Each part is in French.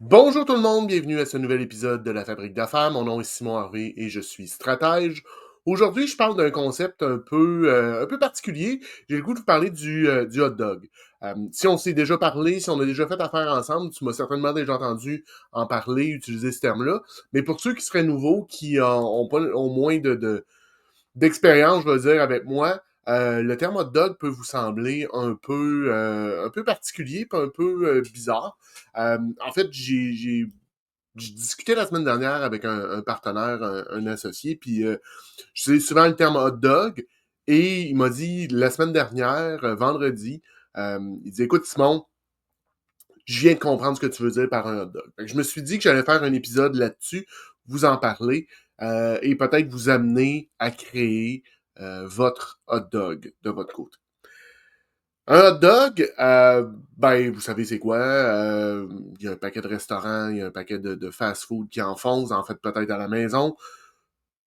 Bonjour tout le monde, bienvenue à ce nouvel épisode de La Fabrique d'affaires. Mon nom est Simon Harvey et je suis stratège. Aujourd'hui, je parle d'un concept un peu particulier. J'ai le goût de vous parler du hot dog. Si on s'est déjà parlé, si on a déjà fait affaire ensemble, tu m'as certainement déjà entendu en parler, utiliser ce terme-là. Mais pour ceux qui seraient nouveaux, qui ont moins d'expérience, je veux dire, avec moi, le terme hot dog peut vous sembler un peu particulier, puis un peu bizarre. En fait, j'ai discuté la semaine dernière avec un partenaire, un associé, puis j'utilise souvent le terme hot dog, et il m'a dit la semaine dernière, vendredi, il dit écoute Simon, je viens de comprendre ce que tu veux dire par un hot dog. Fait que je me suis dit que j'allais faire un épisode là-dessus, vous en parler, et peut-être vous amener à créer votre hot dog de votre côté. Un hot dog, ben, vous savez c'est quoi? Il y a un paquet de restaurants, il y a un paquet de fast-food qui en font, vous en faites peut-être à la maison.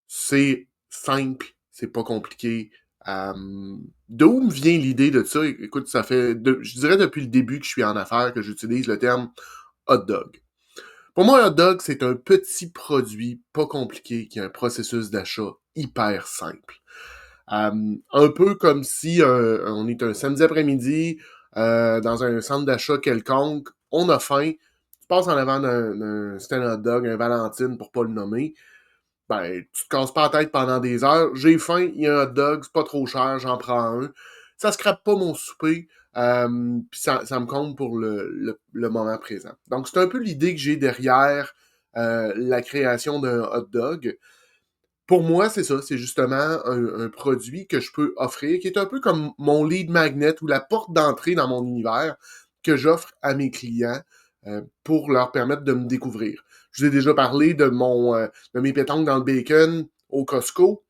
C'est simple, c'est pas compliqué. D'où me vient l'idée de ça? Écoute, je dirais depuis le début que je suis en affaires que j'utilise le terme hot dog. Pour moi, un hot dog, c'est un petit produit pas compliqué qui a un processus d'achat hyper simple. Un peu comme si on est un samedi après-midi dans un centre d'achat quelconque, on a faim, tu passes en avant d'un stand hot dog, un Valentine pour pas le nommer, ben, tu te casses pas la tête pendant des heures. J'ai faim, il y a un hot dog, c'est pas trop cher, j'en prends un. Ça scrape pas mon souper, puis ça me compte pour le moment présent. Donc, c'est un peu l'idée que j'ai derrière la création d'un hot dog. Pour moi, c'est ça, c'est justement un produit que je peux offrir, qui est un peu comme mon lead magnet ou la porte d'entrée dans mon univers que j'offre à mes clients pour leur permettre de me découvrir. Je vous ai déjà parlé de mes pétanques dans le bacon au Costco.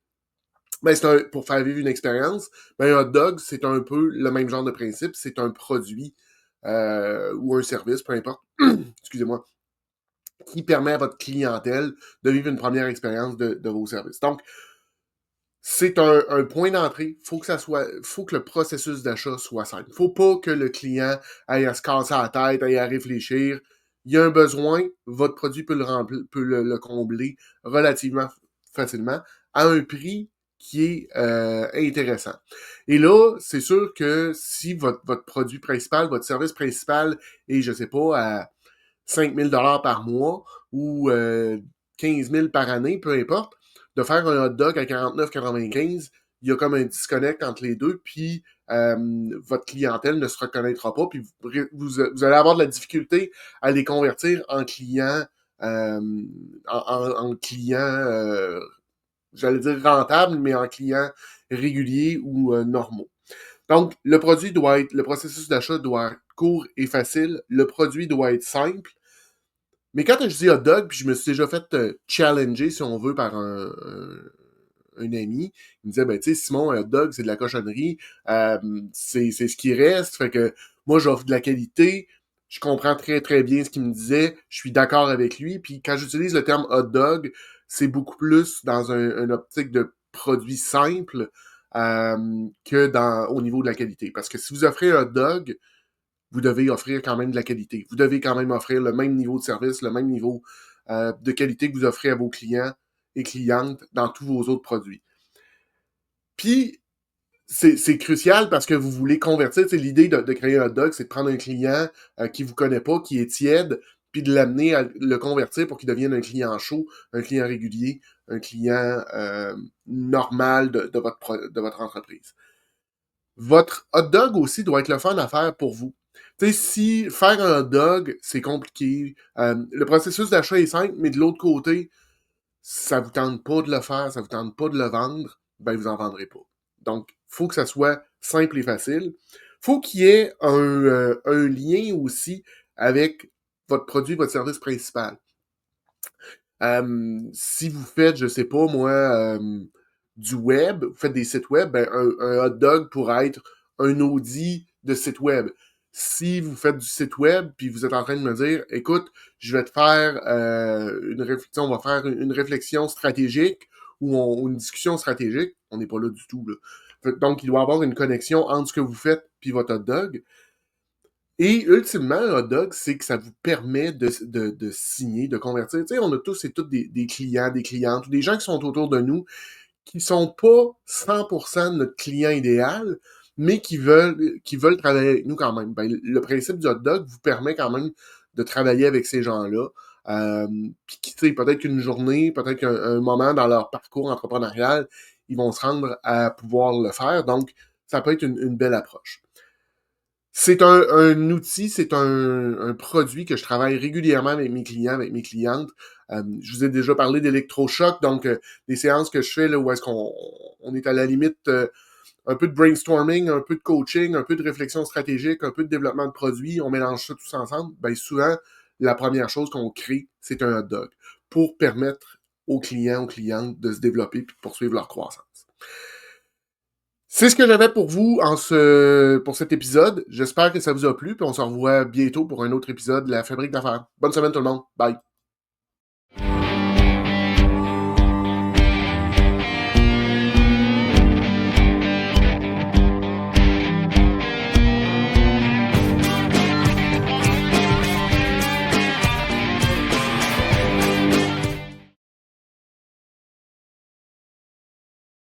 Ben, pour faire vivre une expérience. Ben, un hot dog, c'est un peu le même genre de principe. C'est un produit ou un service, peu importe. Excusez-moi, qui permet à votre clientèle de vivre une première expérience de vos services. Donc, c'est un point d'entrée. Faut que le processus d'achat soit simple. Faut pas que le client aille à se casser la tête, aille à réfléchir. Il y a un besoin, votre produit peut le combler relativement facilement à un prix qui est intéressant. Et là, c'est sûr que si votre produit principal, votre service principal est, je sais pas, à 5 000 par mois ou 15 000 par année, peu importe, de faire un hot dog à 49,95, il y a comme un disconnect entre les deux, puis votre clientèle ne se reconnaîtra pas, puis vous allez avoir de la difficulté à les convertir en clients, en clients, j'allais dire rentables, mais en clients réguliers ou normaux. Donc, le processus d'achat doit être court et facile, le produit doit être simple, mais quand je dis hot dog, puis je me suis déjà fait challenger, si on veut, par un ami, il me disait, ben, tu sais, Simon, un hot dog, c'est de la cochonnerie, euh, c'est ce qui reste, fait que moi, j'offre de la qualité, je comprends très, très bien ce qu'il me disait, je suis d'accord avec lui, puis quand j'utilise le terme hot dog, c'est beaucoup plus dans une optique de produit simple au niveau de la qualité. Parce que si vous offrez un hot dog, vous devez offrir quand même de la qualité. Vous devez quand même offrir le même niveau de service, le même niveau de qualité que vous offrez à vos clients et clientes dans tous vos autres produits. Puis, c'est crucial parce que vous voulez convertir. L'idée de créer un hot dog, c'est de prendre un client qui ne vous connaît pas, qui est tiède, puis de l'amener à le convertir pour qu'il devienne un client chaud, un client régulier, un client normal de votre entreprise. Votre hot dog aussi doit être le fun à faire pour vous. Tu sais, si faire un hot dog, c'est compliqué, le processus d'achat est simple, mais de l'autre côté, ça vous tente pas de le faire, ça vous tente pas de le vendre, ben vous en vendrez pas. Donc, faut que ça soit simple et facile. Faut qu'il y ait un lien aussi avec votre produit, votre service principal. Si vous faites, je sais pas moi, du web, vous faites des sites web, ben un hot dog pourrait être un Audi de site web. Si vous faites du site web, puis vous êtes en train de me dire, écoute, je vais te faire une réflexion, on va faire une réflexion stratégique ou une discussion stratégique, on n'est pas là du tout, là. Donc, il doit y avoir une connexion entre ce que vous faites puis votre hot dog. Et ultimement, un hot dog, c'est que ça vous permet de signer, de convertir. Tu sais, on a tous et toutes des clients, des clientes, ou des gens qui sont autour de nous qui sont pas 100% de notre client idéal, mais qui veulent travailler avec nous quand même. Ben, le principe du hot dog vous permet quand même de travailler avec ces gens-là. Euh, Puis, tu sais, peut-être qu'une journée, peut-être qu'un moment dans leur parcours entrepreneurial, ils vont se rendre à pouvoir le faire. Donc, ça peut être une belle approche. C'est un outil, c'est un produit que je travaille régulièrement avec mes clients, avec mes clientes. Je vous ai déjà parlé d'électrochoc, donc des séances que je fais là où est-ce qu'on on est à la limite un peu de brainstorming, un peu de coaching, un peu de réflexion stratégique, un peu de développement de produits, on mélange ça tous ensemble. Ben souvent, la première chose qu'on crée, c'est un hot dog pour permettre aux clients, aux clientes de se développer puis de poursuivre leur croissance. C'est ce que j'avais pour vous pour cet épisode. J'espère que ça vous a plu, puis on se revoit bientôt pour un autre épisode de La Fabrique d'affaires. Bonne semaine tout le monde. Bye.